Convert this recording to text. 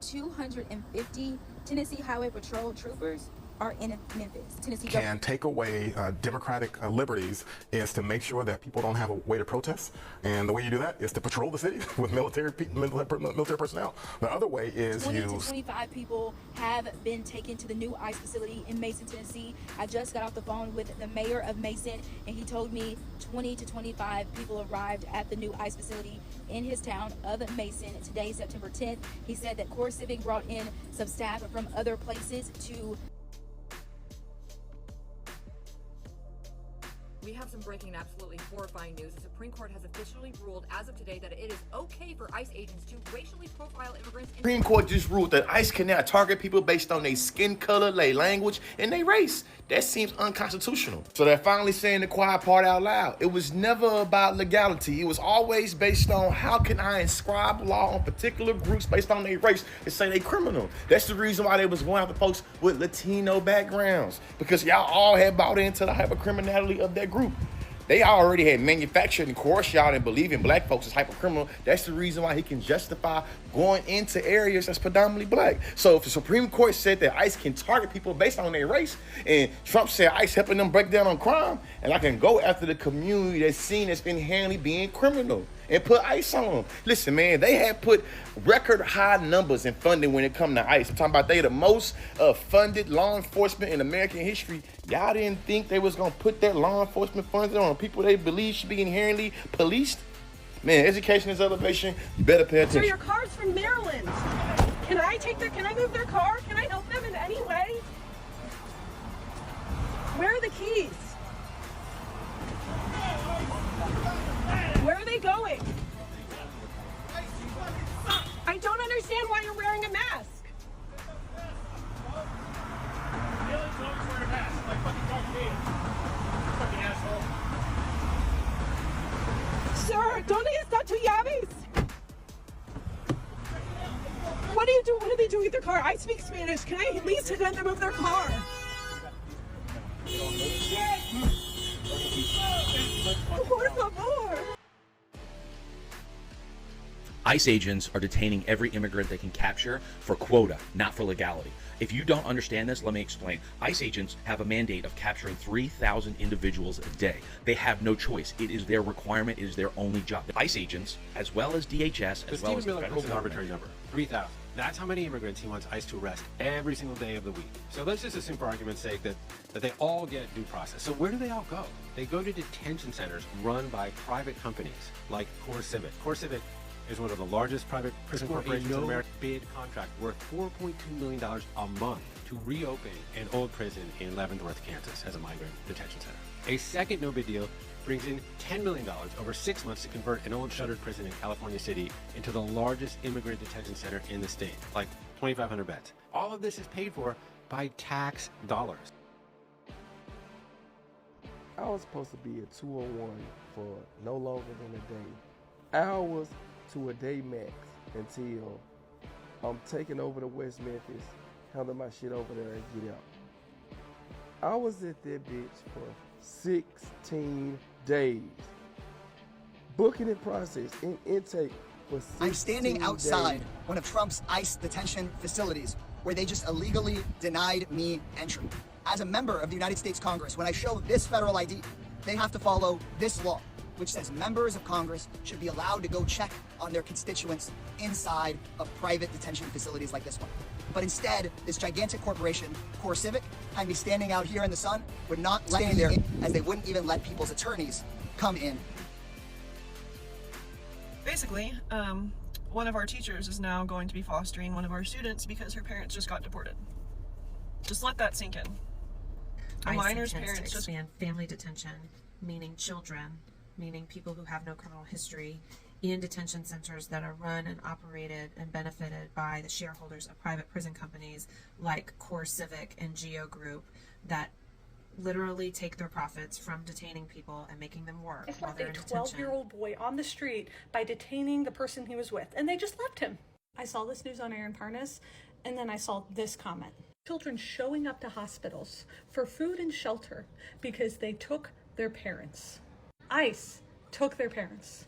250 Tennessee Highway Patrol troopers are in Memphis, Tennessee. Can take away democratic liberties is to make sure that people don't have a way to protest, and the way you do that is to patrol the city with military personnel. The other way is 20 to 25 people have been taken to the new ICE facility in Mason, Tennessee. I just got off the phone with the mayor of Mason, and he told me 20 to 25 people arrived at the new ICE facility in his town of Mason today, September 10th. He said that Core Civic brought in some staff from other places to. We have some breaking, absolutely horrifying news. The Supreme Court has officially ruled as of today that it is okay for ICE agents to racially profile immigrants. Supreme Court just ruled that ICE can now target people based on their skin color, their language, and their race. That seems unconstitutional. So they're finally saying the quiet part out loud. It was never about legality. It was always based on how can I inscribe law on particular groups based on their race and say they criminal. That's the reason why they was going after folks with Latino backgrounds, because y'all all had bought into the hypercriminality of that group. They already had manufactured and coerced y'all and believe in black folks as hypercriminal. That's the reason why he can justify going into areas that's predominantly black. So if the Supreme Court said that ICE can target people based on their race, and Trump said ICE helping them break down on crime, and I can go after the community that's seen as inherently being criminal and put ICE on them. Listen, man, they had put record high numbers in funding when it come to ICE. I'm talking about they the most funded law enforcement in American history. Y'all didn't think they was gonna put that law enforcement funding on people they believe should be inherently policed? Man, education is elevation. You better pay attention. So your car's from Maryland. Can I move their car? Can I help them in any way? Where are the keys? Where are they going? I don't understand why you're wearing a mask. Sir, ¿dónde está tu llaves? What do you do? What do they do with their car? I speak Spanish. Can I at least tell them to move their car? Por favor. ICE agents are detaining every immigrant they can capture for quota, not for legality. If you don't understand this, let me explain. ICE agents have a mandate of capturing 3,000 individuals a day. They have no choice. It is their requirement. It is their only job. The ICE agents, as well as DHS, as well as the federal an arbitrary number, 3,000. That's how many immigrants he wants ICE to arrest every single day of the week. So let's just assume for argument's sake that they all get due process. So where do they all go? They go to detention centers run by private companies like Core Civic. Core Civic is one of the largest private prison corporations in America. Bid contract worth $4.2 million a month to reopen an old prison in Leavenworth, Kansas as a migrant detention center. A second no bid deal brings in $10 million over 6 months to convert an old shuttered prison in California City into the largest immigrant detention center in the state, like 2,500 beds. All of this is paid for by tax dollars. I was supposed to be at 201 for no longer than a day. Hours to a day max until I'm taking over to West Memphis, handle my shit over there and get out. I was at that bitch for 16 days. Booking and process and intake for 16 I'm standing outside days. one of Trump's ICE detention facilities where they just illegally denied me entry. As a member of the United States Congress, when I show this federal ID, they have to follow this law, which says members of Congress should be allowed to go check on their constituents inside of private detention facilities like this one. But instead, this gigantic corporation, Core Civic, had me standing out here in the sun, would not let me there, as they wouldn't even let people's attorneys come in. Basically, one of our teachers is now going to be fostering one of our students because her parents just got deported. Just let that sink in. A minor's parents just expand family detention, meaning children, meaning people who have no criminal history, in detention centers that are run and operated and benefited by the shareholders of private prison companies like Core Civic and Geo Group that literally take their profits from detaining people and making them work while they're in detention. A 12-year-old boy on the street by detaining the person he was with, and they just left him. I saw this news on Aaron Parnas, and then I saw this comment. Children showing up to hospitals for food and shelter because they took their parents. ICE took their parents.